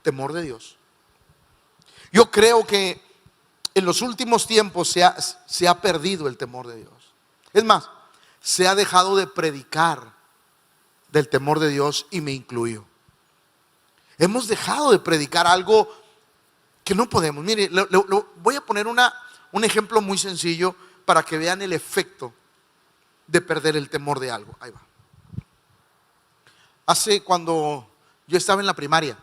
temor de Dios. Yo creo que en los últimos tiempos se ha perdido el temor de Dios. Es más, se ha dejado de predicar del temor de Dios, y me incluyo. Hemos dejado de predicar algo que no podemos. Mire, voy a poner un ejemplo muy sencillo para que vean el efecto de perder el temor de algo. Ahí va. Cuando yo estaba en la primaria,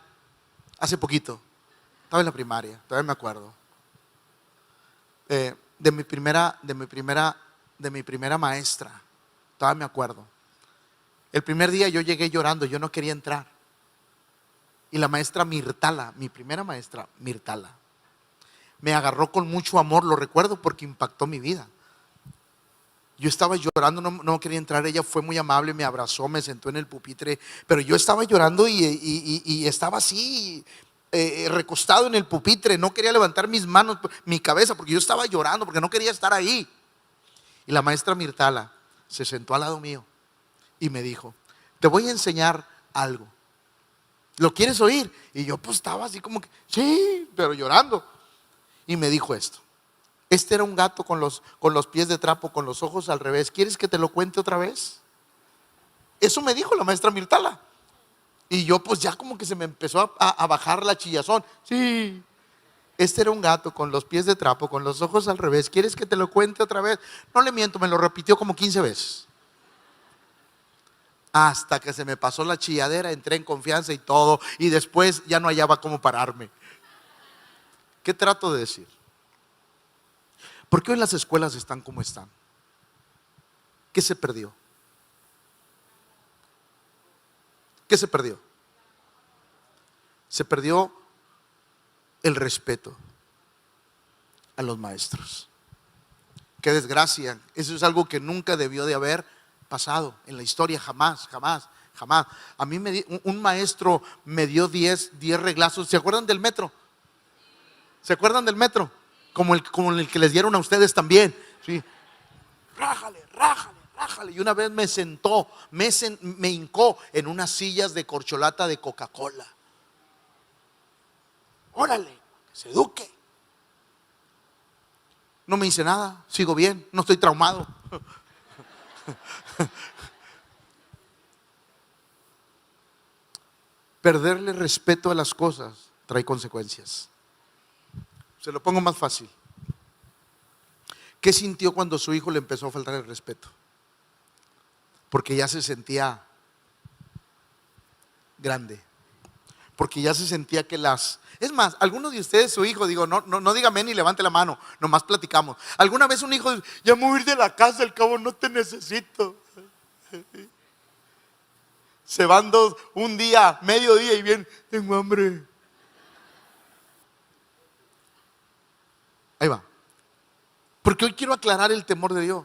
hace poquito, estaba en la primaria, todavía me acuerdo, de mi primera maestra, todavía me acuerdo. El primer día yo llegué llorando, yo no quería entrar. Y la maestra Mirtala, mi primera maestra Mirtala, me agarró con mucho amor, lo recuerdo porque impactó mi vida. Yo estaba llorando, no quería entrar. Ella fue muy amable, me abrazó, me sentó en el pupitre, pero yo estaba llorando y estaba así, recostado en el pupitre. No quería levantar mis manos, mi cabeza, porque yo estaba llorando, porque no quería estar ahí. Y la maestra Mirtala se sentó al lado mío y me dijo: te voy a enseñar algo, ¿lo quieres oír? Y yo pues estaba así como que, sí, pero llorando. Y me dijo esto: este era un gato con los pies de trapo, con los ojos al revés. ¿Quieres que te lo cuente otra vez? Eso me dijo la maestra Mirtala. Y yo pues ya como que se me empezó a bajar la chillazón. Sí, este era un gato con los pies de trapo, con los ojos al revés. ¿Quieres que te lo cuente otra vez? No le miento, me lo repitió como 15 veces. Hasta que se me pasó la chilladera, entré en confianza y todo. Y después ya no hallaba cómo pararme. ¿Qué trato de decir? ¿Por qué hoy las escuelas están como están? ¿Qué se perdió? ¿Qué se perdió? Se perdió el respeto a los maestros. Qué desgracia. Eso es algo que nunca debió de haber pasado en la historia, jamás, jamás, jamás. A mí un maestro me dio 10 reglazos. ¿Se acuerdan del metro? ¿Se acuerdan del metro? Como el que les dieron a ustedes también. Sí. Rájale, rájale, rájale. Y una vez me sentó, me hincó en unas sillas de corcholata de Coca-Cola. Órale, que se eduque. No me hice nada, sigo bien, no estoy traumado. Perderle respeto a las cosas trae consecuencias. Se lo pongo más fácil. ¿Qué sintió cuando su hijo le empezó a faltar el respeto? Porque ya se sentía grande. Porque ya se sentía que Es más, algunos de ustedes, su hijo, digo, no diga amén ni levante la mano, nomás platicamos. ¿Alguna vez un hijo, ya me voy a ir de la casa, al cabo no te necesito? Se van un día, medio día y bien, tengo hambre. Ahí va. Porque hoy quiero aclarar el temor de Dios.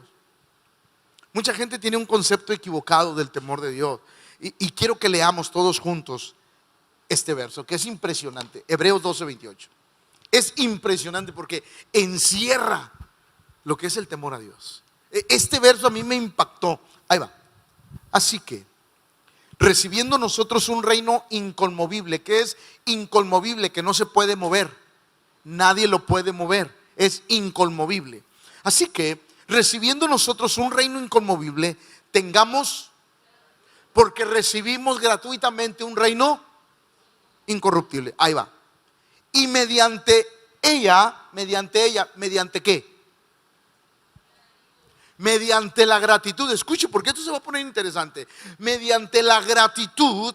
Mucha gente tiene un concepto equivocado del temor de Dios. Y quiero que leamos todos juntos este verso, que es impresionante. Hebreos 12:28. Es impresionante porque encierra lo que es el temor a Dios. Este verso a mí me impactó. Ahí va. Así que, recibiendo nosotros un reino inconmovible. ¿Qué es inconmovible? Que no se puede mover. Nadie lo puede mover. Es inconmovible. Así que, recibiendo nosotros un reino inconmovible, tengamos, porque recibimos gratuitamente un reino incorruptible. Ahí va. Y ¿mediante qué? Mediante la gratitud. Escuche, porque esto se va a poner interesante. Mediante la gratitud,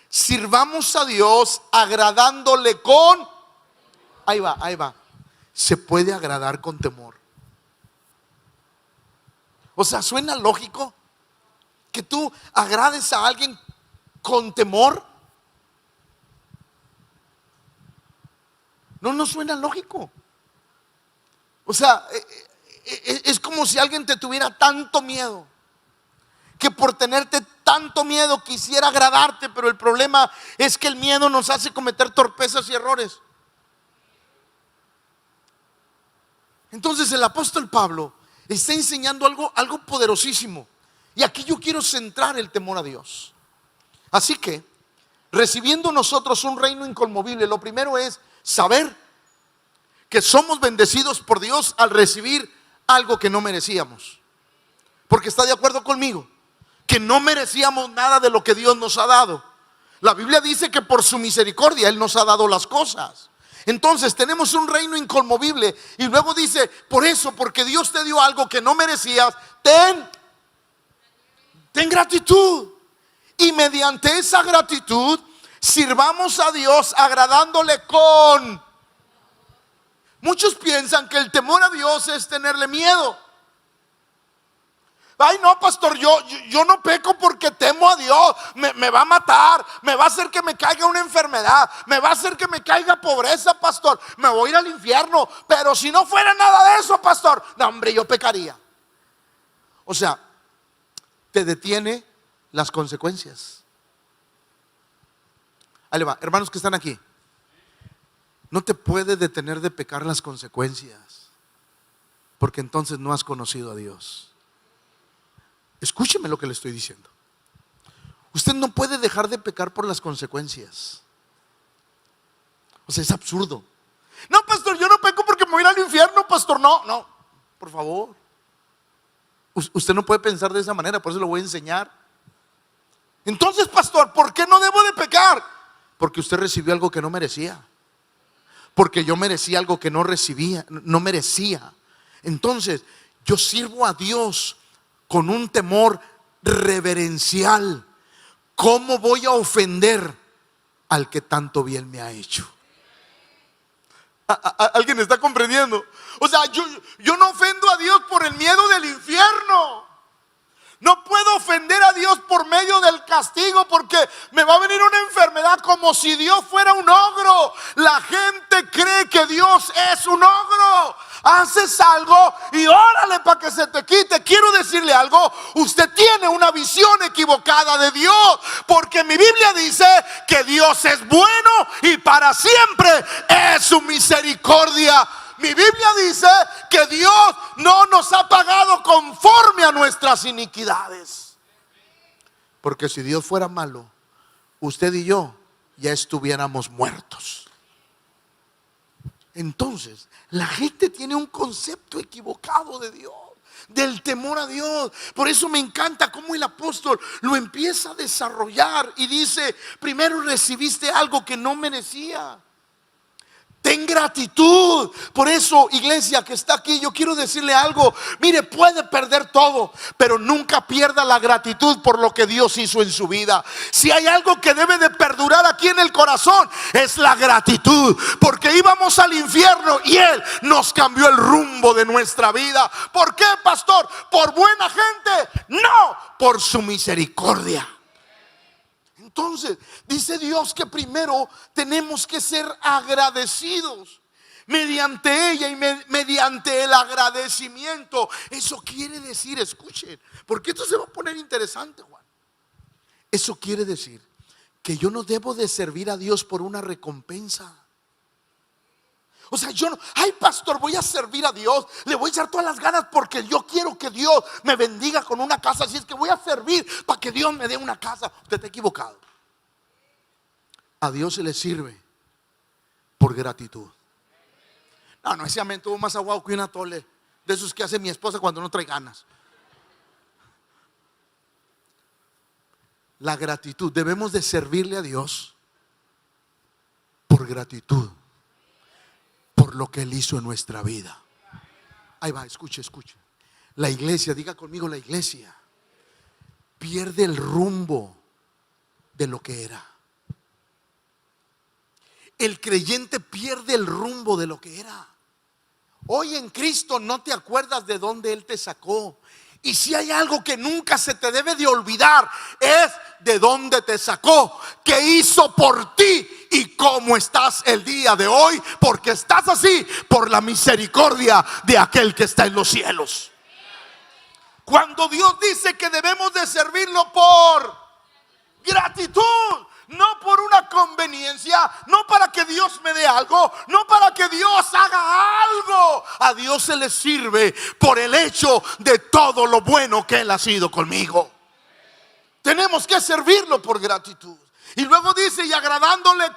sirvamos a Dios agradándole con... Ahí va. Se puede agradar con temor. O sea, ¿suena lógico que tú agrades a alguien con temor? No suena lógico. O sea, es como si alguien te tuviera tanto miedo, que por tenerte tanto miedo quisiera agradarte, pero el problema es que el miedo nos hace cometer torpezas y errores. Entonces el apóstol Pablo está enseñando algo poderosísimo. Y aquí yo quiero centrar el temor a Dios. Así que, recibiendo nosotros un reino inconmovible, lo primero es saber que somos bendecidos por Dios al recibir algo que no merecíamos. Porque está de acuerdo conmigo que no merecíamos nada de lo que Dios nos ha dado. La Biblia dice que por su misericordia Él nos ha dado las cosas. Entonces tenemos un reino inconmovible. Y luego dice, por eso, porque Dios te dio algo que no merecías, ten gratitud. Y mediante esa gratitud sirvamos a Dios agradándole con... Muchos piensan que el temor a Dios es tenerle miedo. Ay, no, pastor, yo no peco porque temo a Dios. Me va a matar, me va a hacer que me caiga una enfermedad, me va a hacer que me caiga pobreza, pastor. Me voy a ir al infierno. Pero si no fuera nada de eso, pastor, no, hombre, yo pecaría. O sea, te detiene las consecuencias. Ahí le va, hermanos que están aquí. No te puede detener de pecar las consecuencias, porque entonces no has conocido a Dios. Escúcheme lo que le estoy diciendo. Usted no puede dejar de pecar por las consecuencias. O sea, es absurdo. No, pastor, yo no peco porque me voy a ir al infierno, pastor. No, por favor. Usted no puede pensar de esa manera, por eso lo voy a enseñar. Entonces, pastor, ¿por qué no debo de pecar? Porque usted recibió algo que no merecía. Porque yo merecía algo que no recibía, no merecía. Entonces, yo sirvo a Dios con un temor reverencial. ¿Cómo voy a ofender al que tanto bien me ha hecho? ¿Alguien está comprendiendo? O sea, yo no ofendo a Dios por el miedo del infierno. No puedo ofender a Dios por medio del castigo, porque me va a venir una enfermedad como si Dios fuera un ogro. La gente cree que Dios es un ogro. Haces algo y órale para que se te quite. Quiero decirle algo, usted tiene una visión equivocada de Dios, porque mi Biblia dice que Dios es bueno y para siempre es su misericordia. Mi Biblia dice que Dios no nos ha pagado conforme a nuestras iniquidades. Porque si Dios fuera malo, usted y yo ya estuviéramos muertos. Entonces, la gente tiene un concepto equivocado de Dios, del temor a Dios. Por eso me encanta cómo el apóstol lo empieza a desarrollar y dice, primero recibiste algo que no merecía. Ten gratitud. Por eso, iglesia que está aquí, yo quiero decirle algo. Mire, puede perder todo, pero nunca pierda la gratitud por lo que Dios hizo en su vida. Si hay algo que debe de perdurar aquí en el corazón, es la gratitud. Porque íbamos al infierno y Él nos cambió el rumbo de nuestra vida. ¿Por qué, pastor? ¿Por buena gente? No, por su misericordia. Entonces, dice Dios que primero tenemos que ser agradecidos mediante ella y mediante el agradecimiento. Eso quiere decir, escuchen, porque esto se va a poner interesante, Juan. Eso quiere decir que yo no debo de servir a Dios por una recompensa. O sea, yo no, ay, pastor, voy a servir a Dios, le voy a echar todas las ganas porque yo quiero que Dios me bendiga con una casa. Así es que voy a servir para que Dios me dé una casa. Usted está equivocado. A Dios se le sirve por gratitud. No, ese amén tuvo más aguado que un atole de esos que hace mi esposa cuando no trae ganas. La gratitud, debemos de servirle a Dios por gratitud, por lo que Él hizo en nuestra vida. Ahí va, escuche. La iglesia, diga conmigo, la iglesia pierde el rumbo de lo que era. El creyente pierde el rumbo de lo que era. Hoy en Cristo no te acuerdas de dónde Él te sacó. Y si hay algo que nunca se te debe de olvidar, es de dónde te sacó, qué hizo por ti y cómo estás el día de hoy. Porque estás así por la misericordia de aquel que está en los cielos. Cuando Dios dice que debemos de servirlo por gratitud, no por una conveniencia, no para que Dios me dé algo, no para que Dios haga algo. A Dios se le sirve por el hecho de todo lo bueno que Él ha sido conmigo. Tenemos que servirlo por gratitud. Y luego dice, y agradándole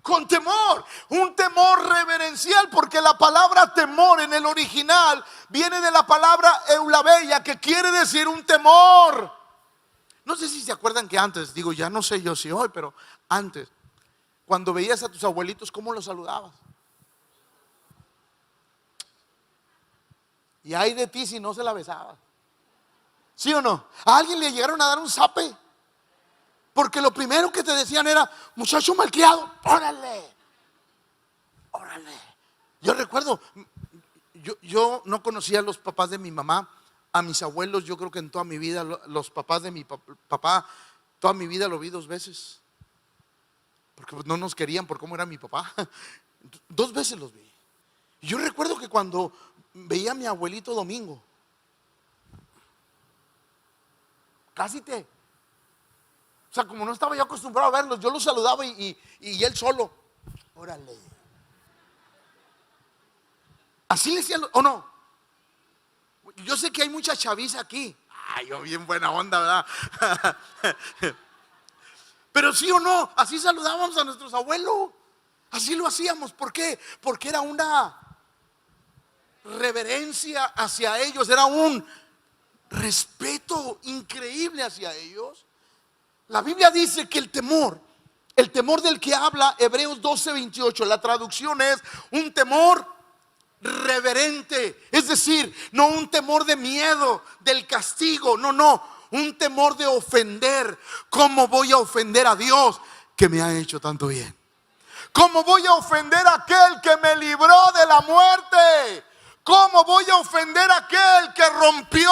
con temor, un temor reverencial, porque la palabra temor en el original viene de la palabra eulabeia, que quiere decir un temor. No sé si se acuerdan que antes, digo, ya no sé yo si hoy, pero antes, cuando veías a tus abuelitos, ¿cómo los saludabas? Y hay de ti si no se la besabas. ¿Sí o no? ¿A alguien le llegaron a dar un zape? Porque lo primero que te decían era, muchacho malcriado, órale, órale. Yo recuerdo, yo no conocía a los papás de mi mamá, a mis abuelos. Yo creo que en toda mi vida, los papás de mi papá, toda mi vida lo vi 2 veces. Porque no nos querían por cómo era mi papá. 2 veces los vi. Yo recuerdo que cuando veía a mi abuelito Domingo, casi o sea, como no estaba yo acostumbrado a verlos, yo los saludaba y él solo, órale. Así le decían, ¿o no? Yo sé que hay mucha chaviza aquí. Ay, yo bien buena onda, ¿verdad? Pero sí o no, así saludábamos a nuestros abuelos. Así lo hacíamos. ¿Por qué? Porque era una reverencia hacia ellos, era un respeto increíble hacia ellos. La Biblia dice que el temor del que habla Hebreos 12:28, la traducción es un temor reverente, es decir, no un temor de miedo, del castigo, no, un temor de ofender. ¿Cómo voy a ofender a Dios que me ha hecho tanto bien? ¿Cómo voy a ofender a aquel que me libró de la muerte? ¿Cómo voy a ofender a aquel que rompió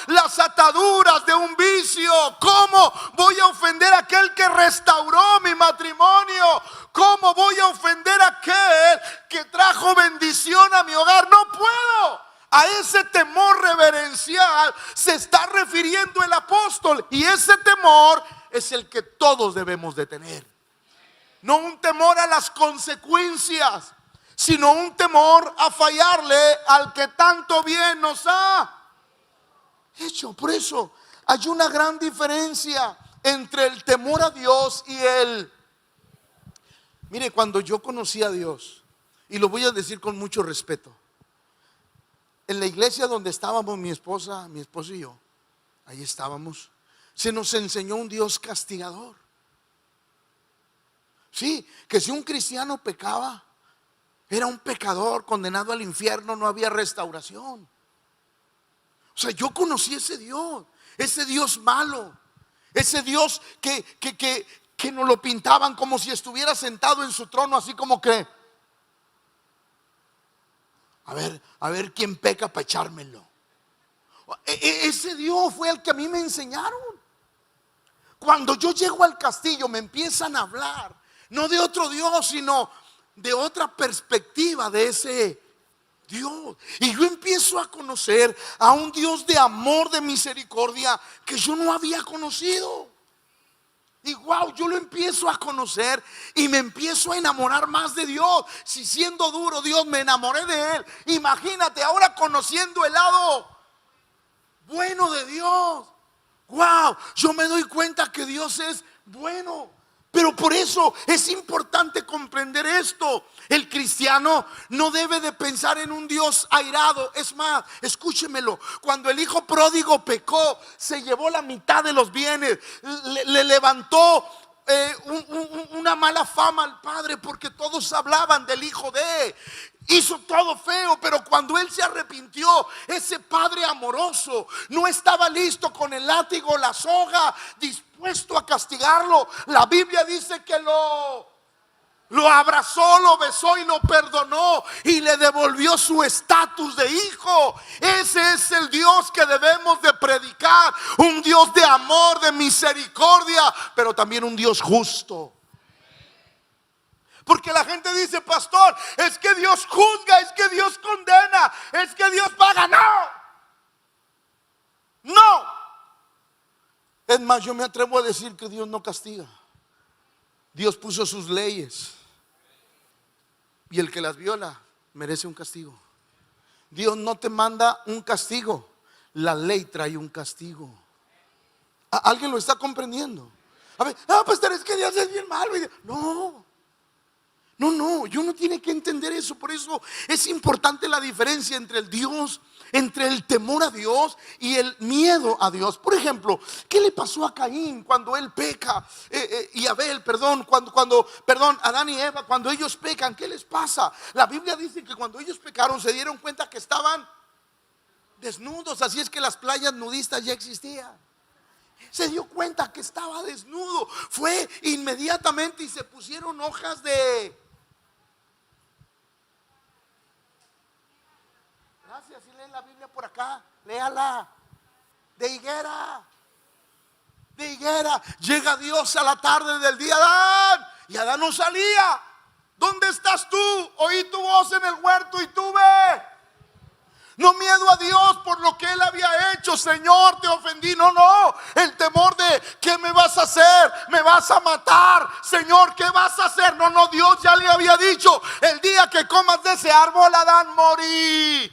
las ataduras de un vicio? ¿Cómo voy a ofender a aquel que restauró mi matrimonio? ¿Cómo voy a ofender a aquel que trajo bendición a mi hogar? No puedo. A ese temor reverencial se está refiriendo el apóstol, y ese temor es el que todos debemos de tener. No un temor a las consecuencias, sino un temor a fallarle al que tanto bien nos ha hecho. Por eso hay una gran diferencia entre el temor a Dios y Mire, cuando yo conocí a Dios, y lo voy a decir con mucho respeto, en la iglesia donde estábamos mi esposa y yo, ahí estábamos, se nos enseñó un Dios castigador. Sí, que si un cristiano pecaba, era un pecador condenado al infierno, no había restauración. O sea, yo conocí ese Dios malo, ese Dios que nos lo pintaban como si estuviera sentado en su trono, así como que a ver quién peca para echármelo. Ese Dios fue el que a mí me enseñaron. Cuando yo llego al castillo me empiezan a hablar, no de otro Dios, sino de otra perspectiva de ese Dios. Y yo empiezo a conocer a un Dios de amor, de misericordia, que yo no había conocido. Y wow, yo lo empiezo a conocer y me empiezo a enamorar más de Dios. Si siendo duro Dios me enamoré de Él, imagínate ahora conociendo el lado bueno de Dios. Wow, yo me doy cuenta que Dios es bueno. Pero por eso es importante comprender esto. El cristiano no debe de pensar en un Dios airado. Es más, escúchemelo, cuando el hijo pródigo pecó, se llevó la mitad de los bienes, le levantó una mala fama al padre, porque todos hablaban del hijo de. Hizo todo feo, pero cuando él se arrepintió, ese padre amoroso no estaba listo con el látigo, la soga, dispuesto a castigarlo. La Biblia dice que lo abrazó, lo besó y lo perdonó y le devolvió su estatus de hijo. Ese es el Dios que debemos de predicar, un Dios de amor, de misericordia, pero también un Dios justo. Porque la gente dice, pastor, es que Dios juzga, es que Dios condena, es que Dios paga. No. Es más, yo me atrevo a decir que Dios no castiga. Dios puso sus leyes, y el que las viola merece un castigo. Dios no te manda un castigo, la ley trae un castigo. ¿Alguien lo está comprendiendo? A ver, pastor, es que Dios es bien malo. No. No, y uno tiene que entender eso. Por eso es importante la diferencia entre entre el temor a Dios y el miedo a Dios. Por ejemplo, ¿qué le pasó a Caín cuando él peca? Y Abel, Adán y Eva, cuando ellos pecan, ¿qué les pasa? La Biblia dice que cuando ellos pecaron se dieron cuenta que estaban desnudos. Así es que las playas nudistas ya existían. Se dio cuenta que estaba desnudo. Fue inmediatamente y se pusieron hojas de... Gracias, si leen la Biblia por acá, léala. De higuera. Llega Dios a la tarde del día, Adán. Y Adán no salía. ¿Dónde estás tú? Oí tu voz en el huerto y tuve no miedo a Dios por lo que él había hecho. Señor, te ofendí. No, el temor de ¿qué me vas a hacer? ¿Me vas a matar? Señor, ¿qué vas a hacer? No, Dios ya le había dicho: el día que comas de ese árbol, Adán, morí.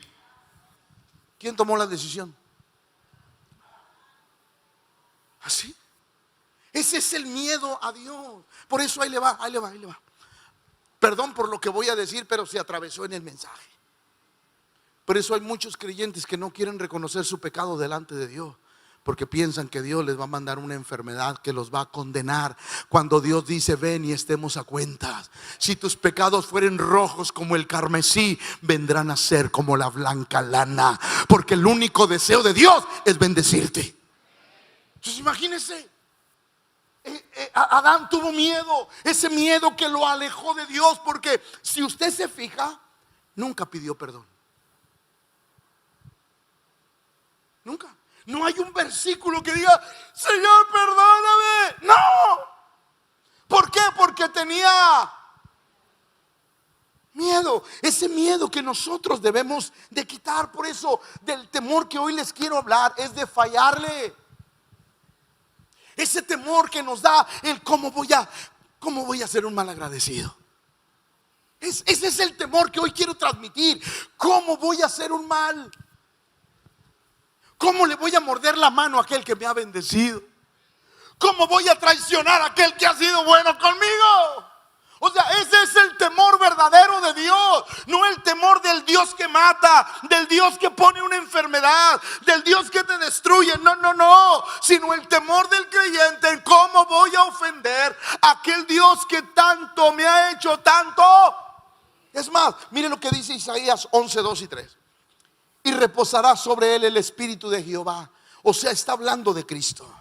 ¿Quién tomó la decisión? ¿Así? Ese es el miedo a Dios. Por eso ahí le va. Perdón por lo que voy a decir, pero se atravesó en el mensaje. Por eso hay muchos creyentes que no quieren reconocer su pecado delante de Dios, porque piensan que Dios les va a mandar una enfermedad que los va a condenar, cuando Dios dice: ven y estemos a cuentas. Si tus pecados fueren rojos como el carmesí, vendrán a ser como la blanca lana, porque el único deseo de Dios es bendecirte. Entonces imagínense, Adán tuvo miedo, ese miedo que lo alejó de Dios, porque si usted se fija, nunca pidió perdón. Nunca. No hay un versículo que diga: Señor, perdóname. No. ¿Por qué? Porque tenía miedo. Ese miedo que nosotros debemos de quitar. Por eso del temor que hoy les quiero hablar es de fallarle. Ese temor que nos da el cómo voy a ser un mal agradecido. Ese es el temor que hoy quiero transmitir. ¿Cómo voy a ser un mal? ¿Cómo le voy a morder la mano a aquel que me ha bendecido? ¿Cómo voy a traicionar a aquel que ha sido bueno conmigo? O sea, ese es el temor verdadero de Dios. No el temor del Dios que mata, del Dios que pone una enfermedad, del Dios que te destruye. No, sino el temor del creyente en cómo voy a ofender a aquel Dios que tanto me ha hecho, tanto. Es más, mire lo que dice Isaías 11, 2 y 3. Y reposará sobre él el espíritu de Jehová. O sea, está hablando de Cristo.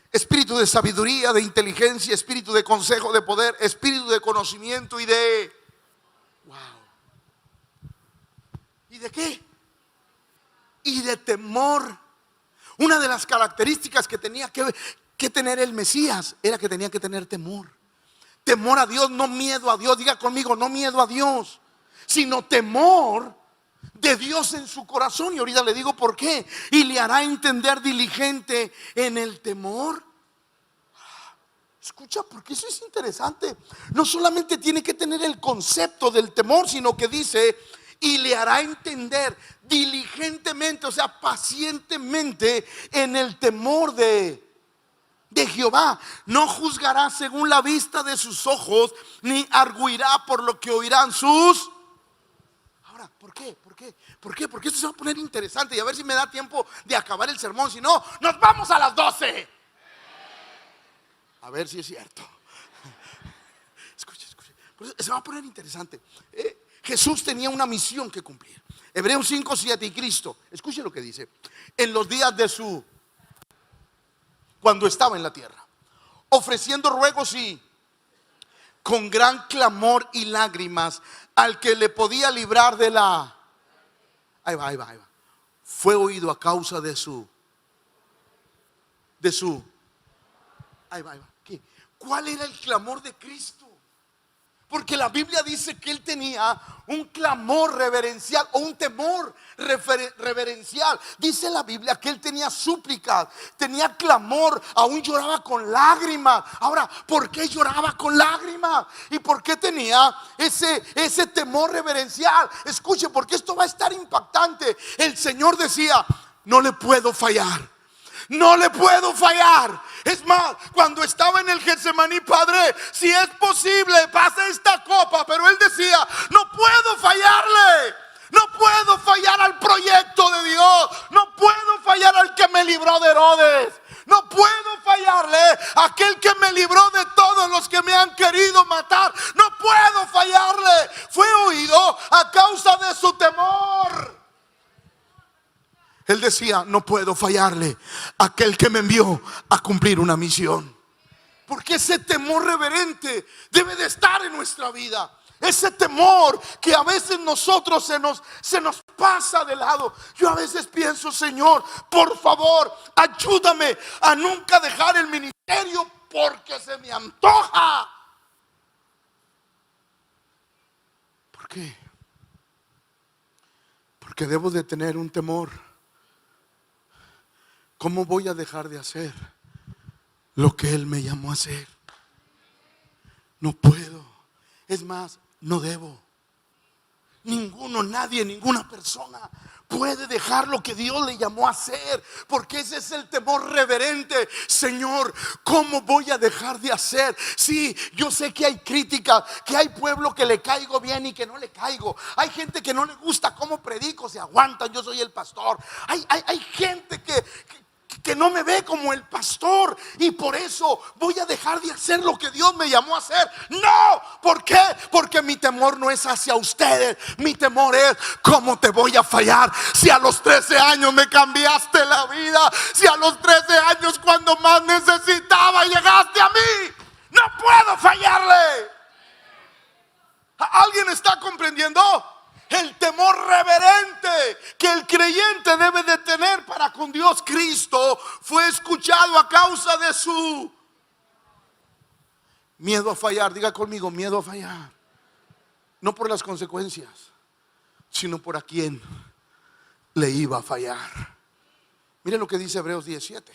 Espíritu de sabiduría, de inteligencia, espíritu de consejo, de poder, espíritu de conocimiento y de... Wow. ¿Y de qué? Y de temor. Una de las características que tenía que tener el Mesías era que tenía que tener temor. Temor a Dios, no miedo a Dios. Diga conmigo, no miedo a Dios, sino temor de Dios en su corazón. Y ahorita le digo por qué. Y le hará entender diligente en el temor. Escucha, porque eso es interesante. No solamente tiene que tener el concepto del temor, sino que dice: y le hará entender diligentemente, o sea, pacientemente, en el temor de Jehová. No juzgará según la vista de sus ojos, ni arguirá por lo que oirán sus... ¿Por qué? Porque esto se va a poner interesante. Y a ver si me da tiempo de acabar el sermón. Si no, nos vamos a las 12. A ver si es cierto. Escuche. Se va a poner interesante. Jesús tenía una misión que cumplir. Hebreos 5, 7. Y Cristo, escuche lo que dice: en los días de cuando estaba en la tierra, ofreciendo ruegos y con gran clamor y lágrimas al que le podía librar de la... Ahí va. Fue oído a causa de su... Ahí va. ¿Qué? ¿Cuál era el clamor de Cristo? Porque la Biblia dice que él tenía un clamor reverencial o un temor reverencial. Dice la Biblia que él tenía súplicas, tenía clamor, aún lloraba con lágrimas. Ahora, ¿por qué lloraba con lágrimas? ¿Y por qué tenía ese temor reverencial? Escuche, porque esto va a estar impactante. El Señor decía: no le puedo fallar. Es más, cuando estaba en el Getsemaní, Padre, si es posible, pasa esta copa. Pero él decía, no puedo fallarle. No puedo fallar al proyecto de Dios. No puedo fallar al que me libró de Herodes. No puedo fallarle a aquel que me libró de todos los que me han querido matar. No puedo fallarle. Fue oído a causa de su temor. Él decía, no puedo fallarle a aquel que me envió a cumplir una misión. Porque ese temor reverente debe de estar en nuestra vida. Ese temor que a veces nosotros se nos pasa de lado. Yo a veces pienso, Señor, por favor, ayúdame a nunca dejar el ministerio porque se me antoja. ¿Por qué? Porque debo de tener un temor. ¿Cómo voy a dejar de hacer lo que Él me llamó a hacer? No puedo. Es más, no debo. Ninguno, nadie, ninguna persona puede dejar lo que Dios le llamó a hacer, porque ese es el temor reverente. Señor, ¿cómo voy a dejar de hacer? Sí, yo sé que hay críticas, que hay pueblo que le caigo bien y que no le caigo. Hay gente que no le gusta cómo predico, se aguantan, yo soy el pastor. Hay gente que no me ve como el pastor y por eso voy a dejar de hacer lo que Dios me llamó a hacer. No, ¿por qué? Porque mi temor no es hacia ustedes. Mi temor es cómo te voy a fallar. Si a los 13 años me cambiaste la vida, si a los 13 años cuando más necesitaba llegaste a mí, no puedo fallarle. ¿Alguien está comprendiendo? El temor reverente que el creyente debe de tener para con Dios. Cristo fue escuchado a causa de su miedo a fallar. Diga conmigo, miedo a fallar. No por las consecuencias, sino por a quien le iba a fallar. Miren lo que dice Hebreos 17.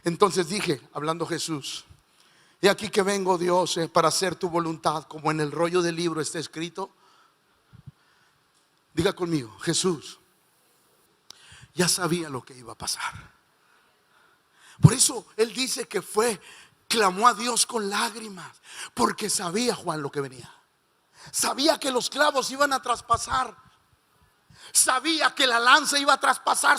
Entonces dije, hablando Jesús, he aquí que vengo, Dios, para hacer tu voluntad, como en el rollo del libro está escrito. Diga conmigo, Jesús ya sabía lo que iba a pasar. Por eso Él dice que clamó a Dios con lágrimas, porque sabía, Juan, lo que venía. Sabía que los clavos iban a traspasar. Sabía que la lanza iba a traspasar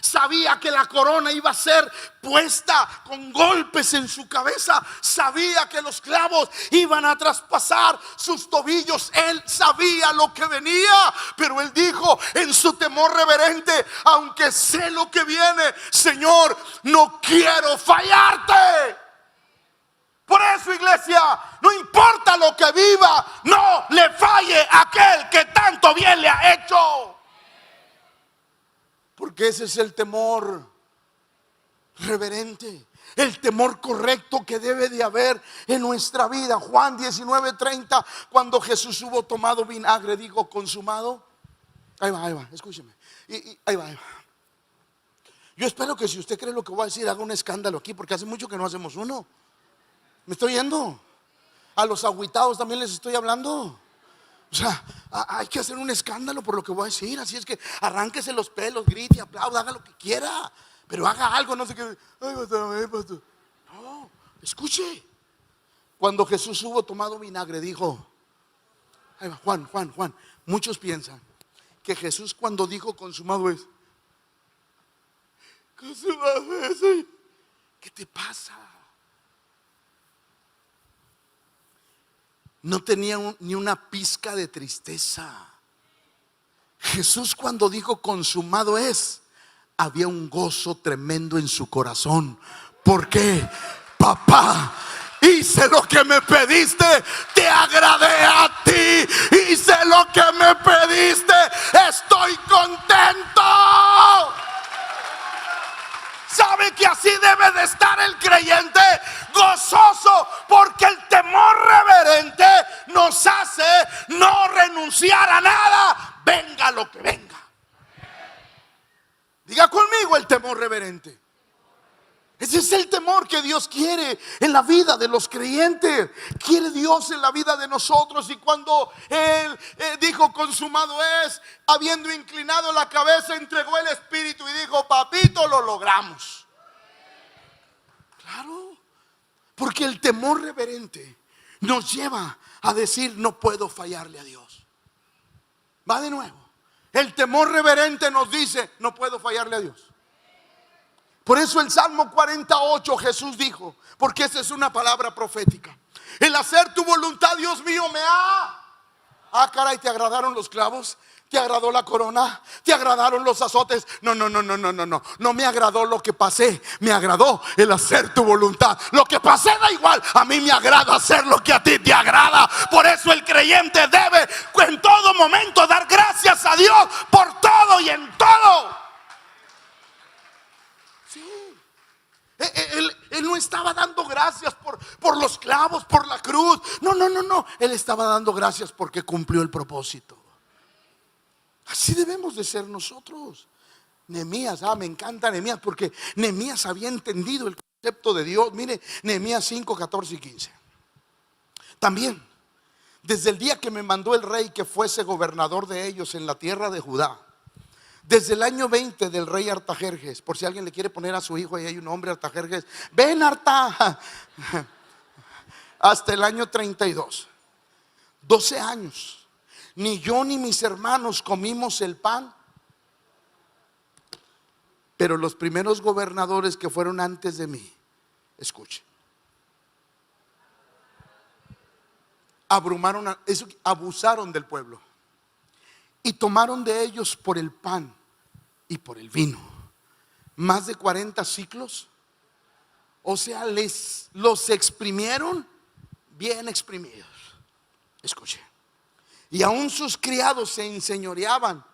sabía que la corona iba a ser puesta con golpes en su cabeza. Sabía que los clavos iban a traspasar sus tobillos. Él sabía lo que venía, pero él dijo en su temor reverente, aunque sé lo que viene, Señor, no quiero fallarte. Por eso, iglesia, no importa lo que viva, no le falle a aquel que tanto bien le ha hecho. Porque ese es el temor reverente, el temor correcto que debe de haber en nuestra vida. Juan 19:30, cuando Jesús hubo tomado vinagre, dijo, consumado. Ahí va, escúcheme. Ahí va. Yo espero que si usted cree lo que voy a decir, haga un escándalo aquí, porque hace mucho que no hacemos uno. ¿Me estoy yendo? A los agüitados también les estoy hablando. O sea, hay que hacer un escándalo por lo que voy a decir. Así es que arránquese los pelos, grite, aplauda, haga lo que quiera, pero haga algo, no sé qué. No, escuche. Cuando Jesús hubo tomado vinagre, dijo, ahí va, Juan. Muchos piensan que Jesús cuando dijo consumado es, consumado es, ¿qué te pasa? No tenía ni una pizca de tristeza. Jesús cuando dijo consumado es, había un gozo tremendo en su corazón. ¿Por qué? Papá, hice lo que me pediste, te agradé a ti, hice lo que me pediste, estoy contento. ¿Sabe que así debe de estar el creyente? Gozoso, porque el temor reverente nos hace no renunciar a nada, venga lo que venga. Diga conmigo el temor reverente. Ese es el temor que Dios quiere en la vida de los creyentes. Quiere Dios en la vida de nosotros. Y cuando Él dijo consumado es, habiendo inclinado la cabeza, entregó el espíritu y dijo, papito, lo logramos. Claro, porque el temor reverente nos lleva a decir: no puedo fallarle a Dios. Va de nuevo. El temor reverente nos dice: no puedo fallarle a Dios. Por eso el Salmo 48 Jesús dijo, porque esa es una palabra profética: el hacer tu voluntad, Dios mío, me ha... Ah, caray, ¿te agradaron los clavos? ¿Te agradó la corona? ¿Te agradaron los azotes? No, no, no, no, no, no, no. No me agradó lo que pasé. Me agradó el hacer tu voluntad. Lo que pasé da igual. A mí me agrada hacer lo que a ti te agrada. Por eso el creyente debe en todo momento dar gracias a Dios por todo y en todo. Sí. Él no estaba dando gracias por los clavos, por la cruz. No, no, no, no. Él estaba dando gracias porque cumplió el propósito. Así debemos de ser nosotros. Nehemías, me encanta Nehemías, porque Nehemías había entendido el concepto de Dios. Mire, Nehemías 5, 14 y 15. También, desde el día que me mandó el rey que fuese gobernador de ellos en la tierra de Judá, desde el año 20 del rey Artajerjes, por si alguien le quiere poner a su hijo, ahí hay un hombre, Artajerjes, ven Arta, hasta el año 32, 12 años. Ni yo ni mis hermanos comimos el pan. Pero los primeros gobernadores que fueron antes de mí, escuchen, abusaron del pueblo y tomaron de ellos por el pan y por el vino más de 40 siclos. O sea, los exprimieron bien exprimidos. Escuchen. Y aún sus criados se enseñoreaban.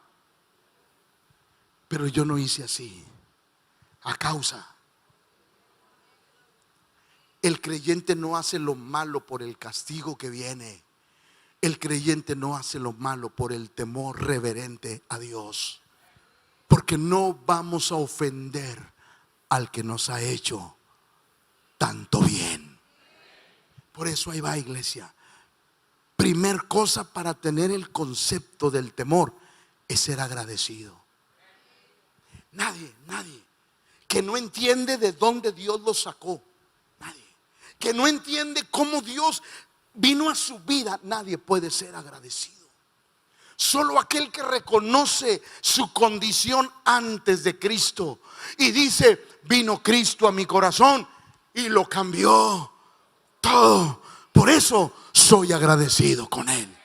Pero yo no hice así. A causa. El creyente no hace lo malo por el castigo que viene. El creyente no hace lo malo por el temor reverente a Dios. Porque no vamos a ofender al que nos ha hecho tanto bien. Por eso ahí va, iglesia. Primer cosa para tener el concepto del temor es ser agradecido. Nadie que no entiende de dónde Dios lo sacó, nadie que no entiende cómo Dios vino a su vida, nadie puede ser agradecido. Solo aquel que reconoce su condición antes de Cristo y dice: vino Cristo a mi corazón y lo cambió todo. Por eso soy agradecido con Él.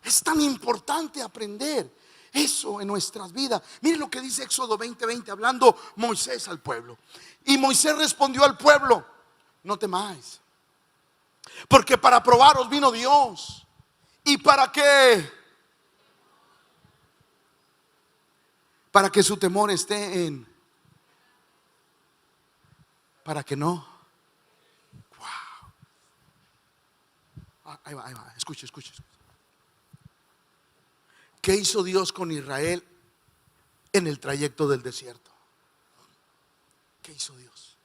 Es tan importante aprender eso en nuestras vidas. Miren lo que dice Éxodo 20:20, hablando Moisés al pueblo. Y Moisés respondió al pueblo: no temáis, porque para probaros vino Dios. ¿Y para qué? Para que su temor esté en... para que no... Ahí va, escuche. ¿Qué hizo Dios con Israel en el trayecto del desierto? ¿Qué hizo Dios?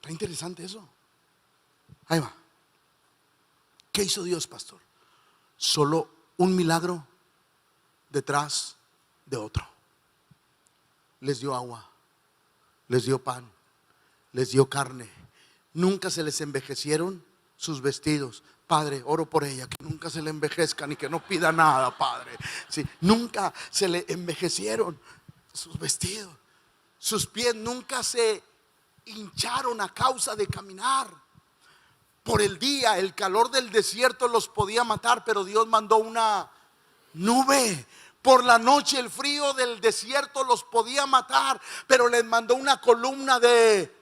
Está interesante eso. Ahí va. ¿Qué hizo Dios, pastor? Solo un milagro detrás de otro. Les dio agua, les dio pan, les dio carne. Nunca se les envejecieron sus vestidos. Padre, oro por ella, que nunca se le envejezcan y que no pida nada, Padre. Sí, nunca se le envejecieron sus vestidos. Sus pies nunca se hincharon a causa de caminar. Por el día, el calor del desierto los podía matar, pero Dios mandó una nube. Por la noche el frío del desierto los podía matar, pero les mandó una columna de...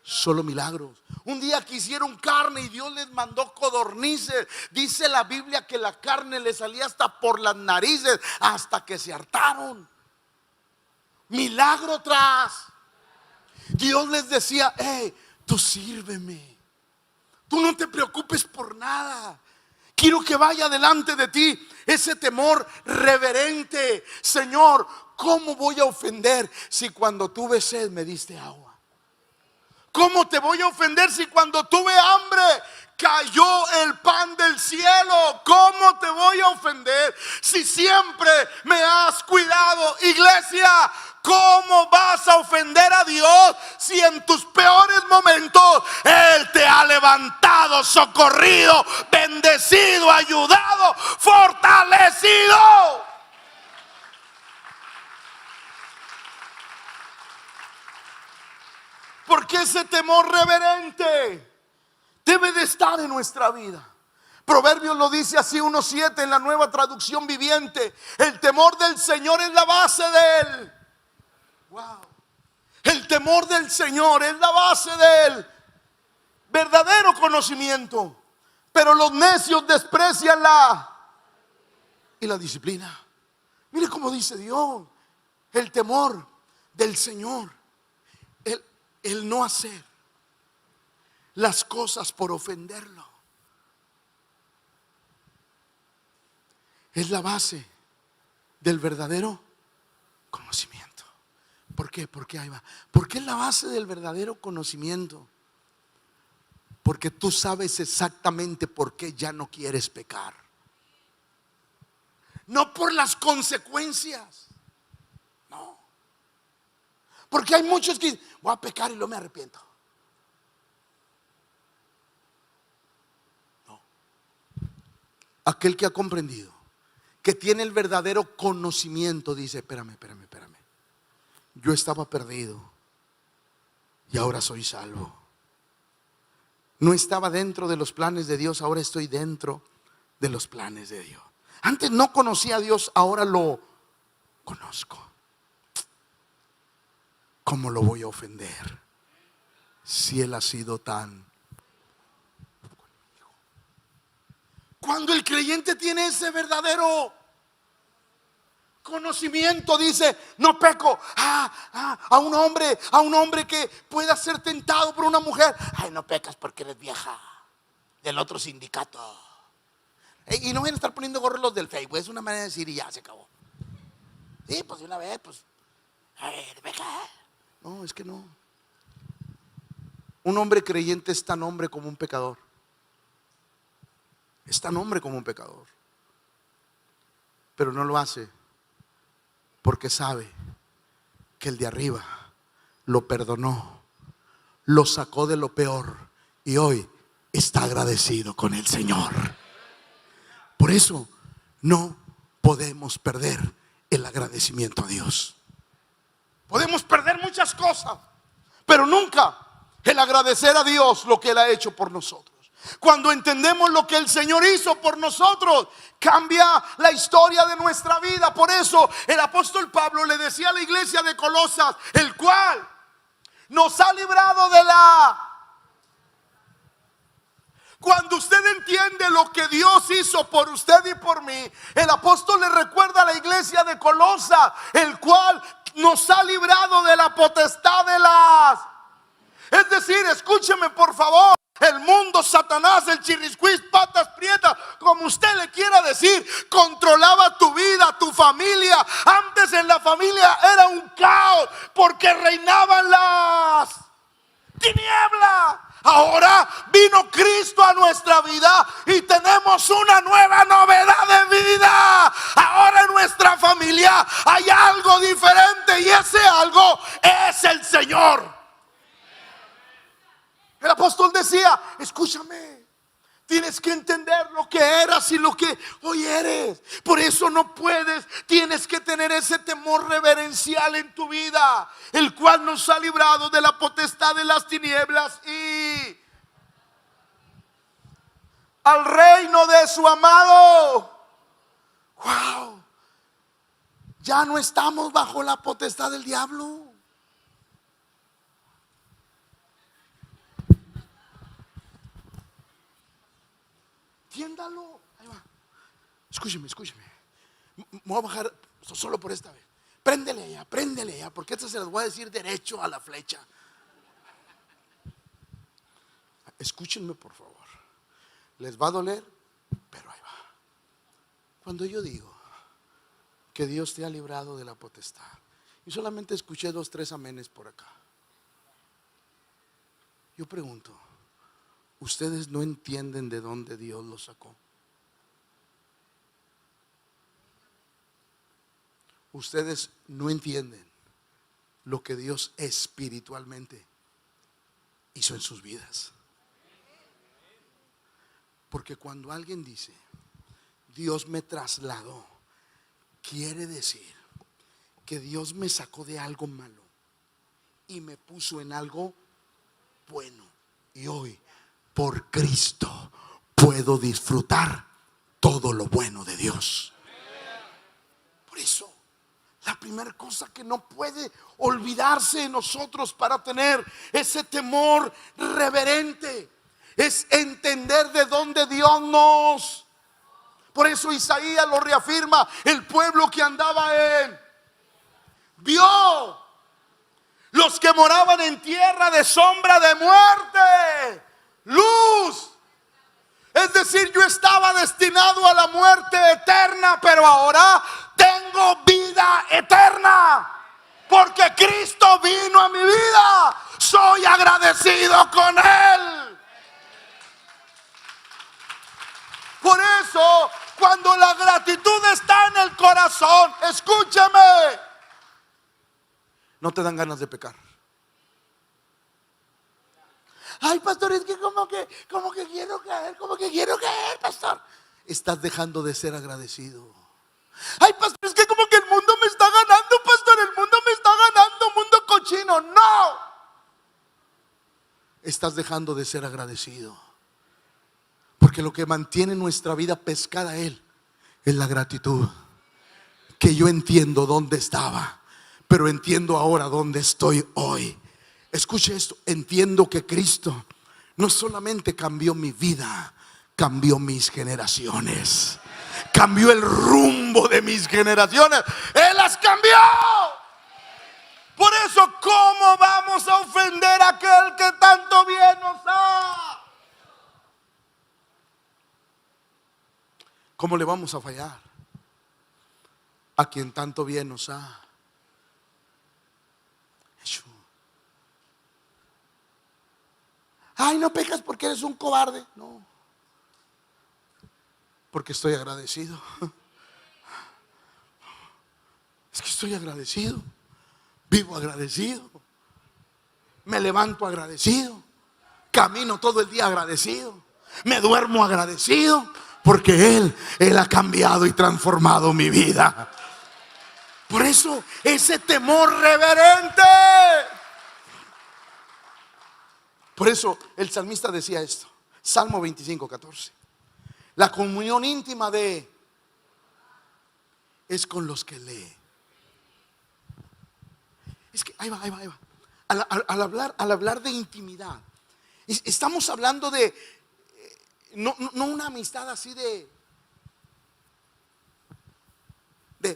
Solo milagros. Un día quisieron carne y Dios les mandó codornices. Dice la Biblia que la carne les salía hasta por las narices, hasta que se hartaron. Milagro tras. Dios les decía: tú sírveme, tú no te preocupes por nada. Quiero que vaya delante de ti ese temor reverente. Señor, ¿cómo voy a ofender si cuando tuve sed me diste agua? ¿Cómo te voy a ofender si cuando tuve hambre cayó el pan del cielo? ¿Cómo te voy a ofender si siempre me has cuidado? Iglesia, ¿cómo vas a ofender a Dios si en tus peores momentos Él te ha levantado, socorrido, bendecido, ayudado, fortalecido? Porque ese temor reverente debe de estar en nuestra vida. Proverbios lo dice así, 1:7 en la Nueva Traducción Viviente. El temor del Señor es la base de él. Wow. El temor del Señor es la base del verdadero conocimiento. Pero los necios desprecian la disciplina. Mire cómo dice Dios. El temor del Señor, el no hacer las cosas por ofenderlo, es la base del verdadero conocimiento. ¿Por qué? Porque ahí va. ¿Por qué es la base del verdadero conocimiento? Porque tú sabes exactamente por qué ya no quieres pecar. No por las consecuencias. No. Porque hay muchos que dicen, voy a pecar y luego me arrepiento. No. Aquel que ha comprendido, que tiene el verdadero conocimiento, dice, espérame. Yo estaba perdido y ahora soy salvo. No estaba dentro de los planes de Dios, ahora estoy dentro de los planes de Dios. Antes no conocía a Dios, ahora lo conozco. ¿Cómo lo voy a ofender si Él ha sido tan? Cuando el creyente tiene ese verdadero conocimiento, dice, no peco. A un hombre que pueda ser tentado por una mujer. Ay, no pecas porque eres vieja del otro sindicato. Y no van a estar poniendo gorros los del Facebook. Es una manera de decir y ya se acabó. Sí, pues de una vez, pues, a ver, peca. No, es que no. Un hombre creyente es tan hombre como un pecador. Es tan hombre como un pecador. Pero no lo hace porque sabe que el de arriba lo perdonó, lo sacó de lo peor y hoy está agradecido con el Señor. Por eso no podemos perder el agradecimiento a Dios. Podemos perder muchas cosas, pero nunca el agradecer a Dios lo que Él ha hecho por nosotros. Cuando entendemos lo que el Señor hizo por nosotros, cambia la historia de nuestra vida. Por eso el apóstol Pablo le decía a la iglesia de Colosas, el cual nos ha librado de la... Cuando usted entiende lo que Dios hizo por usted y por mí, el apóstol le recuerda a la iglesia de Colosas, el cual nos ha librado de la potestad de las... Es decir, escúcheme por favor, el mundo, Satanás, el chirriscuís, patas prietas, como usted le quiera decir, controlaba tu vida, tu familia. Antes en la familia era un caos porque reinaban las tinieblas. Ahora vino Cristo a nuestra vida y tenemos una nueva novedad de vida. Ahora en nuestra familia hay algo diferente y ese algo es el Señor. El apóstol decía, escúchame, tienes que entender lo que eras y lo que hoy eres. Por eso no puedes, tienes que tener ese temor reverencial en tu vida, el cual nos ha librado de la potestad de las tinieblas y al reino de su amado. Wow, ya no estamos bajo la potestad del diablo. Entiéndalo. Ahí va. Escúcheme. Me voy a bajar solo por esta vez. Préndele allá, porque esto se los voy a decir derecho a la flecha. Escúchenme por favor. Les va a doler, pero ahí va. Cuando yo digo que Dios te ha librado de la potestad, y solamente escuché 2, 3 amenes por acá. Yo pregunto, ¿ustedes no entienden de dónde Dios los sacó? Ustedes no entienden lo que Dios espiritualmente hizo en sus vidas. Porque cuando alguien dice, Dios me trasladó, quiere decir que Dios me sacó de algo malo y me puso en algo bueno. Y hoy, por Cristo, puedo disfrutar todo lo bueno de Dios. Por eso, la primera cosa que no puede olvidarse de nosotros para tener ese temor reverente es entender de dónde Dios nos. Por eso Isaías lo reafirma: el pueblo que andaba en vio los que moraban en tierra de sombra de muerte, luz. Es decir, yo estaba destinado a la muerte eterna, pero ahora tengo vida eterna, porque Cristo vino a mi vida. Soy agradecido con Él. Por eso, cuando la gratitud está en el corazón, escúchame, no te dan ganas de pecar. Ay, pastor, es que como que quiero caer, pastor. Estás dejando de ser agradecido. Ay, pastor, es que como que el mundo me está ganando, pastor, el mundo me está ganando, mundo cochino. No, estás dejando de ser agradecido. Porque lo que mantiene nuestra vida pescada a Él es la gratitud. Que yo entiendo dónde estaba, pero entiendo ahora dónde estoy hoy. Escuche esto, entiendo que Cristo no solamente cambió mi vida, cambió mis generaciones, cambió el rumbo de mis generaciones. Él las cambió. Por eso, ¿cómo vamos a ofender a aquel que tanto bien nos da? ¿Cómo le vamos a fallar a quien tanto bien nos ha hecho? Ay, no pecas porque eres un cobarde. No, porque estoy agradecido. Es que estoy agradecido. Vivo agradecido. Me levanto agradecido. Camino todo el día agradecido. Me duermo agradecido. Porque Él ha cambiado y transformado mi vida. Por eso ese temor reverente. Por eso el salmista decía esto, Salmo 25:14. La comunión íntima es con los que lee. Es que ahí va. Al hablar de intimidad, estamos hablando de no una amistad así de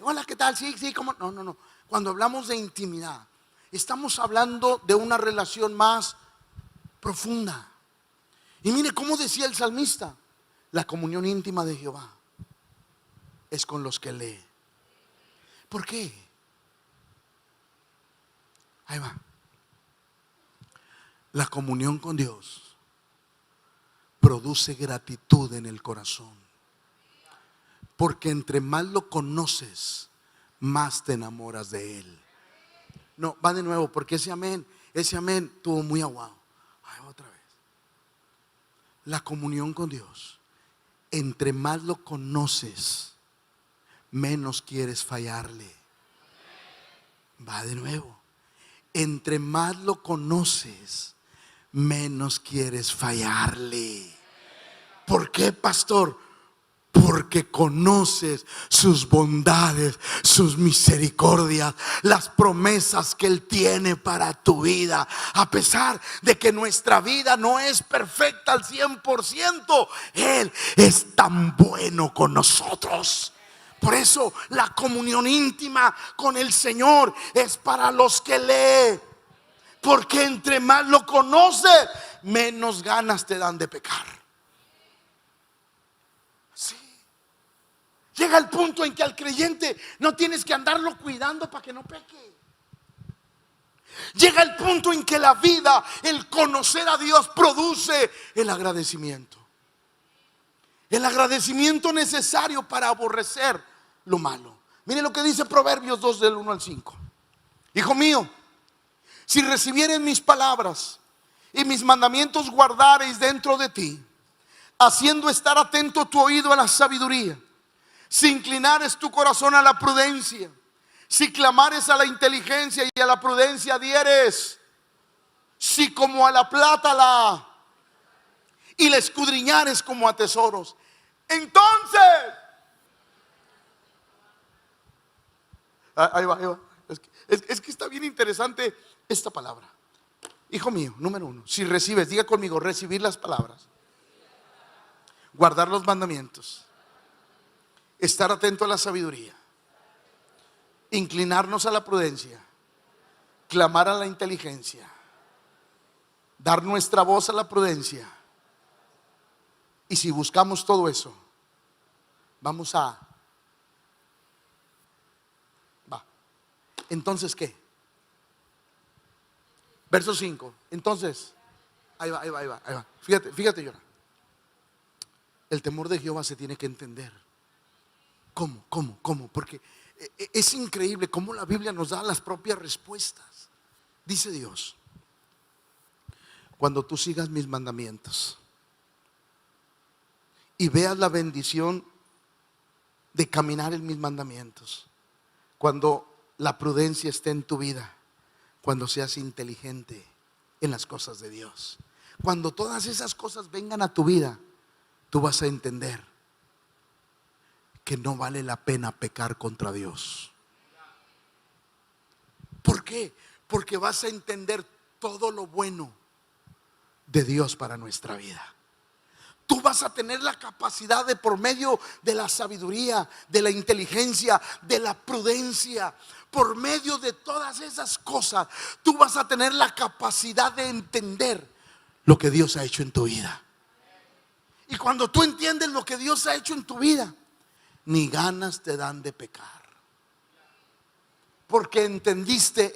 hola, ¿qué tal? Sí, ¿cómo? No. Cuando hablamos de intimidad, estamos hablando de una relación más profunda. Y mire cómo decía el salmista: la comunión íntima de Jehová es con los que lee. ¿Por qué? Ahí va. La comunión con Dios produce gratitud en el corazón. Porque entre más lo conoces, más te enamoras de Él. No, va de nuevo, porque ese amén estuvo muy aguado. Ahí va otra vez. La comunión con Dios, entre más lo conoces, menos quieres fallarle. Va de nuevo. Entre más lo conoces, menos quieres fallarle. ¿Por qué, pastor? Porque conoces sus bondades, sus misericordias, las promesas que Él tiene para tu vida. A pesar de que nuestra vida no es perfecta al 100%, Él es tan bueno con nosotros. Por eso la comunión íntima con el Señor es para los que lee. Porque entre más lo conoces, menos ganas te dan de pecar. Sí. Llega el punto en que al creyente no tienes que andarlo cuidando para que no peque. Llega el punto en que la vida, el conocer a Dios, produce el agradecimiento. El agradecimiento necesario para aborrecer lo malo. Mire lo que dice Proverbios 2 del 1 al 5. Hijo mío, si recibieres mis palabras y mis mandamientos guardareis dentro de ti, haciendo estar atento tu oído a la sabiduría, si inclinares tu corazón a la prudencia, si clamares a la inteligencia y a la prudencia dieres, si como a la plata y la escudriñares como a tesoros, entonces, ahí va. Es que está bien interesante esta palabra. Hijo mío, número 1, si recibes, diga conmigo, recibir las palabras, guardar los mandamientos, estar atento a la sabiduría, inclinarnos a la prudencia, clamar a la inteligencia, dar nuestra voz a la prudencia. Y si buscamos todo eso, vamos a... Entonces, ¿qué? Verso 5. Entonces, ahí va. Fíjate, Yora. El temor de Jehová se tiene que entender. ¿Cómo? Porque es increíble cómo la Biblia nos da las propias respuestas. Dice Dios: cuando tú sigas mis mandamientos y veas la bendición de caminar en mis mandamientos, cuando la prudencia esté en tu vida, cuando seas inteligente en las cosas de Dios, cuando todas esas cosas vengan a tu vida, tú vas a entender que no vale la pena pecar contra Dios. ¿Por qué? Porque vas a entender todo lo bueno de Dios para nuestra vida. Tú vas a tener la capacidad de, por medio de la sabiduría, de la inteligencia, de la prudencia, por medio de todas esas cosas, tú vas a tener la capacidad de entender lo que Dios ha hecho en tu vida. Y cuando tú entiendes lo que Dios ha hecho en tu vida, ni ganas te dan de pecar, porque entendiste